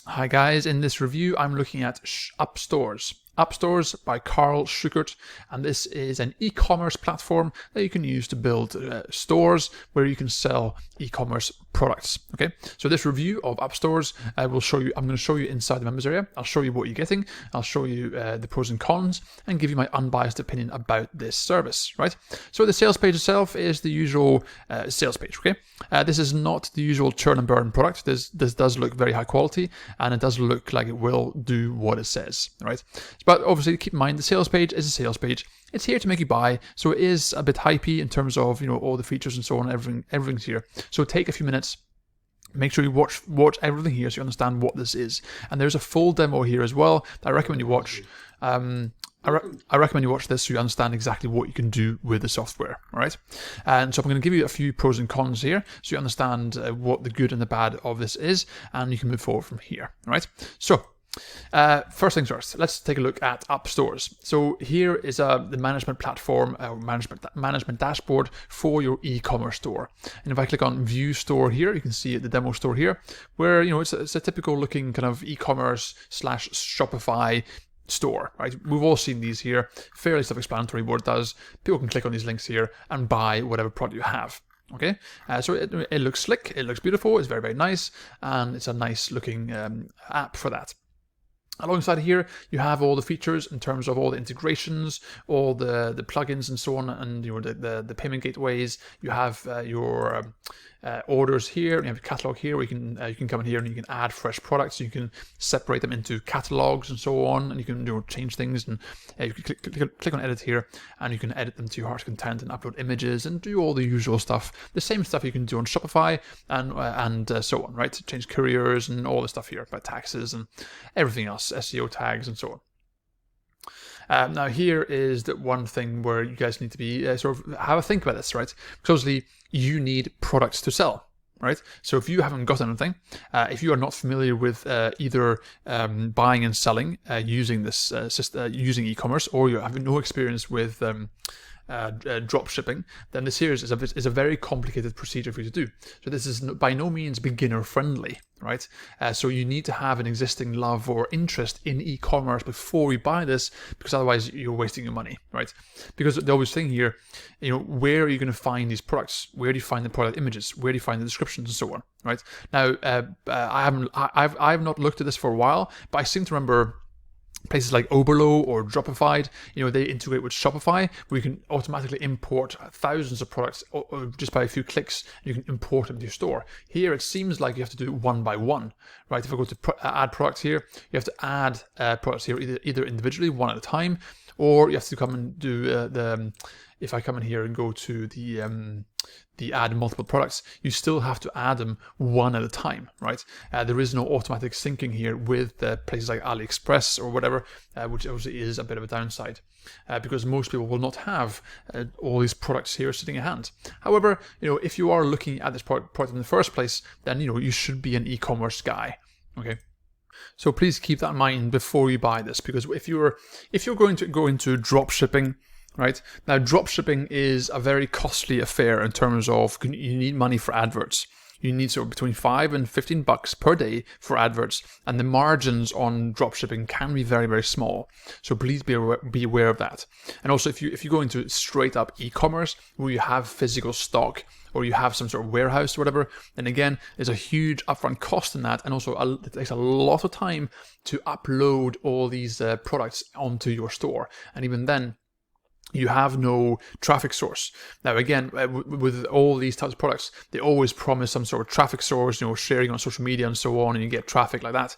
Hi guys, in this review I'm looking at UpStorz. UpStorz by Karl Schuckert, and this is an e-commerce platform that you can use to build stores where you can sell e-commerce products. Okay, so this review of UpStorz will show you. I'm going to show you inside the members area. I'll show you what you're getting. I'll show you the pros and cons, and give you my unbiased opinion about this service. Right. So the sales page itself is the usual sales page. Okay, this is not the usual churn and burn product. This does look very high quality, and it does look like it will do what it says. Right. But obviously, keep in mind the sales page is a sales page. It's here to make you buy, so it is a bit hypey in terms of all the features and so on. Everything's here. So take a few minutes. Make sure you watch everything here so you understand what this is. And there's a full demo here as well that I recommend you watch. I recommend you watch this so you understand exactly what you can do with the software. All right. And so I'm going to give you a few pros and cons here so you understand what the good and the bad of this is, and you can move forward from here. All right. So. First things first, let's take a look at UpStorz. So here is the management platform, management dashboard for your e-commerce store. And if I click on View Store here, you can see the demo store here, where it's a typical looking kind of e-commerce / Shopify store, right? We've all seen these here, fairly self-explanatory what it does. People can click on these links here and buy whatever product you have. Okay, so it looks slick, it looks beautiful, it's very, very nice, and it's a nice looking app for that. Alongside here, you have all the features in terms of all the integrations, all the plugins and so on, and the payment gateways. You have your orders here, and you have a catalog here where you can come in here and you can add fresh products. You can separate them into catalogs and so on, and you can change things. And you can click on edit here, and you can edit them to your heart's content and upload images and do all the usual stuff. The same stuff you can do on Shopify and so on, right? Change couriers and all the stuff here about taxes and everything else, SEO tags and so on. Now here is the one thing where you guys need to be sort of have a think about this, right? Because obviously you need products to sell, right? So if you haven't got anything, if you are not familiar with either buying and selling using this using e-commerce, or you have no experience with drop shipping, then this here is a very complicated procedure for you to do. So this is by no means beginner friendly, right? So you need to have an existing love or interest in e-commerce before you buy this, because otherwise you're wasting your money, right? Because the obvious thing here, where are you going to find these products? Where do you find the product images? Where do you find the descriptions and so on, right? Now, I've not looked at this for a while, but I seem to remember places like Oberlo or Dropified, they integrate with Shopify, where you can automatically import thousands of products or just by a few clicks. You can import them to your store. Here, it seems like you have to do it one by one, right? If I go to add products here, you have to add products here either individually, one at a time, or you have to come and do if I come in here and go to the add multiple products, you still have to add them one at a time, right? There is no automatic syncing here with places like AliExpress or whatever, which obviously is a bit of a downside, because most people will not have all these products here sitting at hand. However, if you are looking at this product in the first place, then you should be an e-commerce guy, okay? So please keep that in mind before you buy this, because if you're going to go into drop shipping, right? Now, drop shipping is a very costly affair in terms of you need money for adverts. You need sort of between $5 and $15 per day for adverts, and the margins on drop shipping can be very, very small. So please be aware of that. And also, if you go into straight up e-commerce where you have physical stock or you have some sort of warehouse or whatever, then again, there's a huge upfront cost in that, and also it takes a lot of time to upload all these products onto your store, and even then, you have no traffic source. Now, again, with all these types of products, they always promise some sort of traffic source, sharing on social media and so on, and you get traffic like that.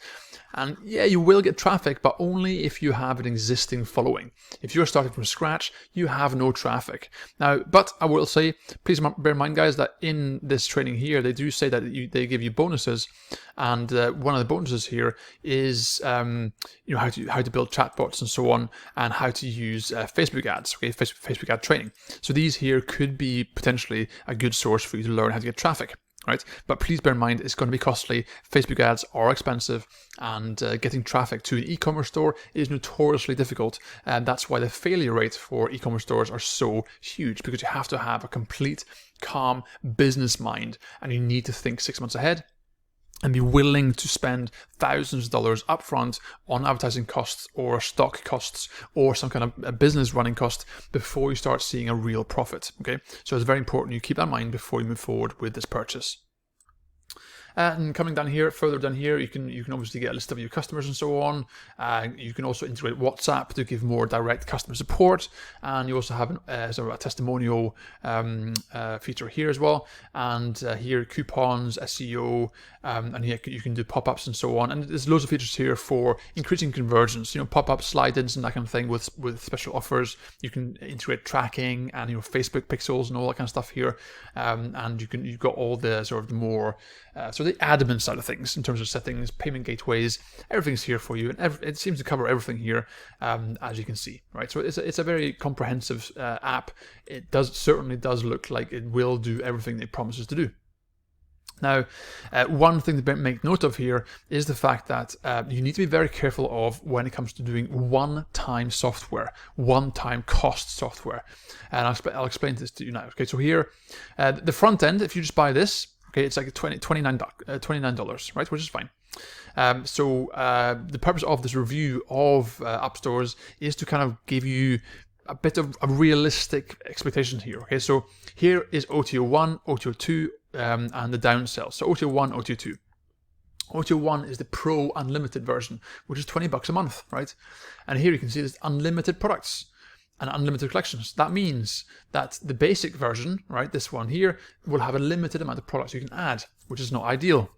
And yeah, you will get traffic, but only if you have an existing following. If you're starting from scratch, you have no traffic. Now, but I will say, please bear in mind, guys, that in this training here, they do say that they give you bonuses, and one of the bonuses here is how to build chatbots and so on, and how to use Facebook ads. Okay, Facebook ad training. So these here could be potentially a good source for you to learn how to get traffic. Right, but please bear in mind it's going to be costly. Facebook ads are expensive, and getting traffic to an e-commerce store is notoriously difficult, and that's why the failure rate for e-commerce stores are so huge, because you have to have a complete, calm business mind, and you need to think 6 months ahead. and be willing to spend thousands of dollars upfront on advertising costs or stock costs or some kind of a business running cost before you start seeing a real profit. Okay, so it's very important you keep that in mind before you move forward with this purchase. And coming down here, further down here, you can obviously get a list of your customers and so on. You can also integrate WhatsApp to give more direct customer support, and you also have sort of a testimonial feature here as well. And here, coupons, SEO, and here you can do pop-ups and so on. And there's loads of features here for increasing conversions. Pop-ups, slide-ins, and that kind of thing with special offers. You can integrate tracking and Facebook pixels and all that kind of stuff here. And you've got all the sort of the more so the admin side of things in terms of settings, payment gateways, everything's here for you, and it seems to cover everything here, as you can see, right? So it's a very comprehensive app. It certainly does look like it will do everything it promises to do. Now, one thing to make note of here is the fact that you need to be very careful of when it comes to doing one-time software, one-time cost software, and I'll explain this to you now. Okay, so here, the front end, if you just buy this, okay, it's like $29, right, which is fine. So the purpose of this review of UpStorz is to kind of give you a bit of a realistic expectation here. Okay, so here is OTO1, OTO2, and the downsell. So OTO1, OTO2. OTO1 is the Pro Unlimited version, which is $20 a month, right? And here you can see there's unlimited products and unlimited collections. That means that the basic version, right, this one here, will have a limited amount of products you can add, which is not ideal.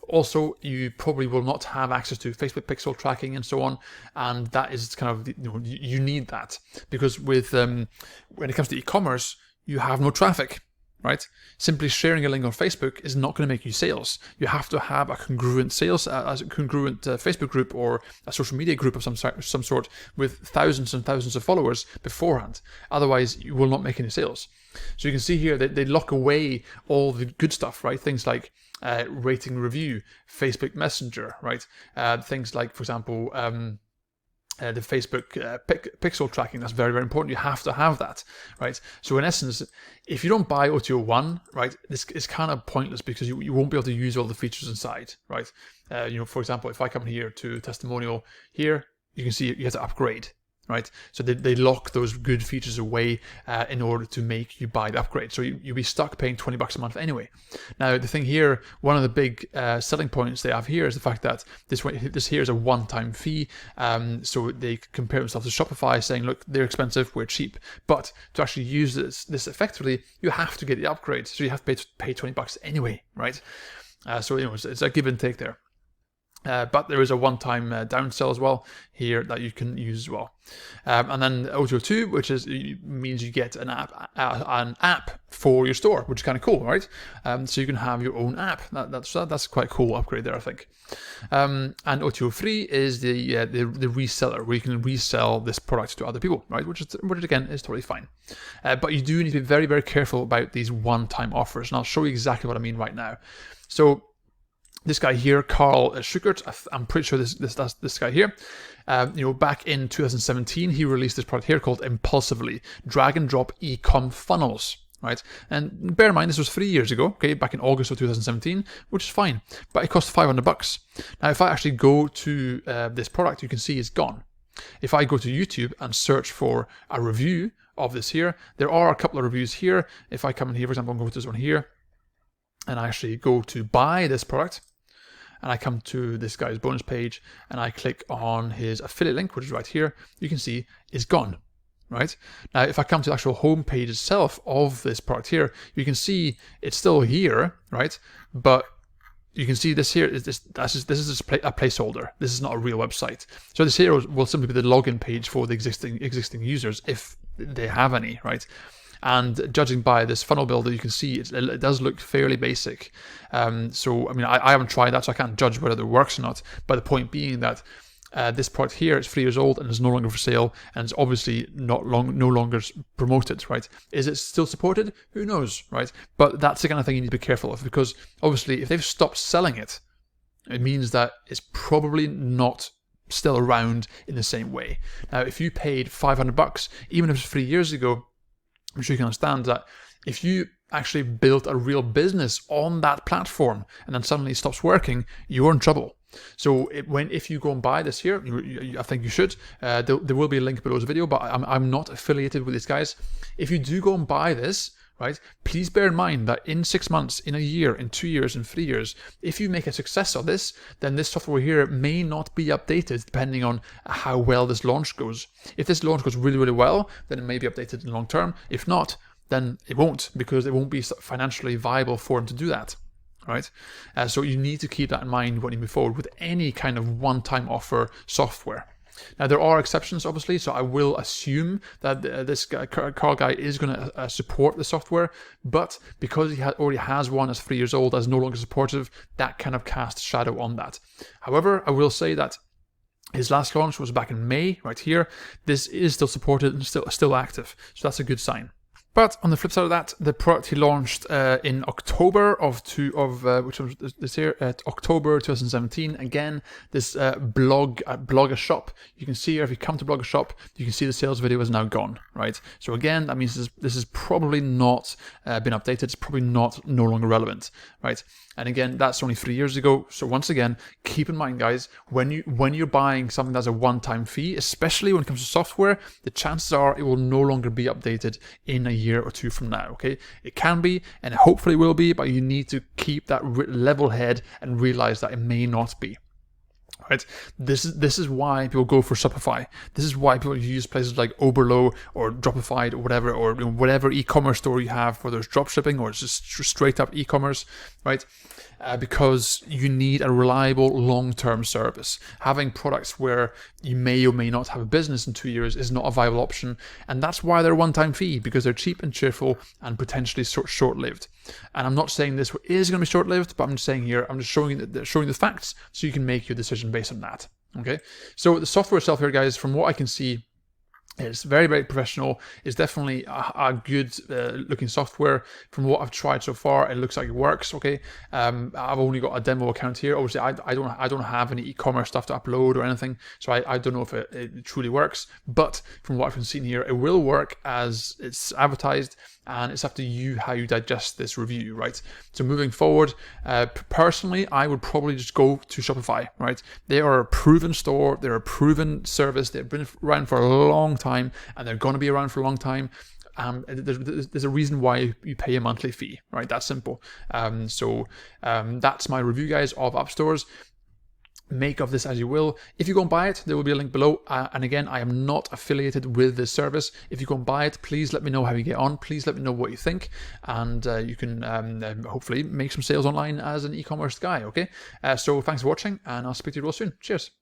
Also, you probably will not have access to Facebook pixel tracking and so on, and that is kind of, you need that, because with when it comes to e-commerce, you have no traffic, right? Simply sharing a link on Facebook is not going to make you sales. You have to have a congruent Facebook group or a social media group of some sort with thousands and thousands of followers beforehand. Otherwise, you will not make any sales. So you can see here that they lock away all the good stuff, right? Things like rating, review, Facebook Messenger, right? Things like, for example, the Facebook pixel tracking. That's very, very important. You have to have that, right? So in essence, if you don't buy OTO1, right, this is kind of pointless because you won't be able to use all the features inside, right? For example, if I come here to testimonial here, you can see you have to upgrade, right? So they lock those good features away in order to make you buy the upgrade. So you'll be stuck paying $20 a month anyway. Now, the thing here, one of the big selling points they have here is the fact that this here is a one-time fee. So they compare themselves to Shopify, saying, look, they're expensive, we're cheap. But to actually use this effectively, you have to get the upgrade. So you have to pay $20 anyway, right? So it's a give and take there. But there is a one-time downsell as well here that you can use as well. And then OTO2, which means you get an app for your store, which is kind of cool, right? So you can have your own app. That's quite a cool upgrade there, I think. And OTO3 is the reseller, where you can resell this product to other people, right? Which again is totally fine. But you do need to be very, very careful about these one-time offers, and I'll show you exactly what I mean right now. So this guy here, Karl Schuckert, I'm pretty sure this guy here, back in 2017, he released this product here called Impulsively, drag and drop ecom funnels, right? And bear in mind, this was 3 years ago, okay, back in August of 2017, which is fine, but it cost $500. Now, if I actually go to this product, you can see it's gone. If I go to YouTube and search for a review of this here, there are a couple of reviews here. If I come in here, for example, I'm going to this one here, and I actually go to buy this product, and I come to this guy's bonus page and I click on his affiliate link, which is right here, you can see it's gone, right? Now, if I come to the actual home page itself of this product here, you can see it's still here, right? But you can see this here, this is a placeholder. This is not a real website. So this here will simply be the login page for the existing users, if they have any, right? And judging by this funnel builder, you can see it does look fairly basic. So, I mean, I haven't tried that, so I can't judge whether it works or not. But the point being that this product here is 3 years old and is no longer for sale, and it's obviously no longer promoted, right? Is it still supported? Who knows, right? But that's the kind of thing you need to be careful of, because obviously if they've stopped selling it, it means that it's probably not still around in the same way. Now, if you paid $500, even if it was 3 years ago, I'm sure you can understand that if you actually built a real business on that platform and then suddenly it stops working, you're in trouble. So if you go and buy this here, I think you should. There will be a link below this video, but I'm not affiliated with these guys. If you do go and buy this, right, please bear in mind that in 6 months, in a year, in 2 years, in 3 years, if you make a success of this, then this software here may not be updated depending on how well this launch goes. If this launch goes really, really well, then it may be updated in the long term. If not, then it won't, because it won't be financially viable for them to do that. Right, so you need to keep that in mind when you move forward with any kind of one-time offer software. Now there are exceptions, obviously, so I will assume that this guy, Karl guy, is going to support the software, but because he already has one that's 3 years old, that's no longer supportive, that kind of casts a shadow on that. However, I will say that his last launch was back in May, right here. This is still supported and still active, so that's a good sign. But on the flip side of that, the product he launched in October which was this year, October 2017. Again, this Blogger Shop. You can see here, if you come to Blogger Shop, you can see the sales video is now gone, right? So again, that means this is probably not been updated. It's probably no longer relevant, right? And again, that's only 3 years ago. So once again, keep in mind, guys, when you're buying something that's a one-time fee, especially when it comes to software, the chances are it will no longer be updated in a year or two from now. Okay, it can be, and hopefully will be, but you need to keep that level head and realize that it may not be. Right. This is why people go for Shopify. This is why people use places like Oberlo or Dropify or whatever, or whatever e-commerce store you have, whether it's drop shipping or it's just straight up e-commerce, right? Because you need a reliable long-term service. Having products where you may or may not have a business in 2 years is not a viable option, and that's why they're a one-time fee, because they're cheap and cheerful and potentially short-lived. And I'm not saying this is going to be short-lived, but I'm just saying here, I'm just showing the facts so you can make your decision based on that. Okay, so the software itself here, guys, from what I can see, it's very, very professional. It's definitely a good looking software. From what I've tried so far, it looks like it works. Okay, I've only got a demo account here. Obviously, I don't have any e-commerce stuff to upload or anything, so I don't know if it truly works. But from what I've been seeing here, it will work as it's advertised, and it's up to you how you digest this review, right? So moving forward, personally, I would probably just go to Shopify, right? They are a proven store, they're a proven service, they've been around for a long time, and they're going to be around for a long time. There's a reason why you pay a monthly fee, right? That's simple. So that's my review, guys, of UpStorz. Make of this as you will. If you go and buy it, there will be a link below. And again, I am not affiliated with this service. If you go and buy it, please let me know how you get on. Please let me know what you think, and you can hopefully make some sales online as an e-commerce guy. Okay. So thanks for watching, and I'll speak to you real soon. Cheers.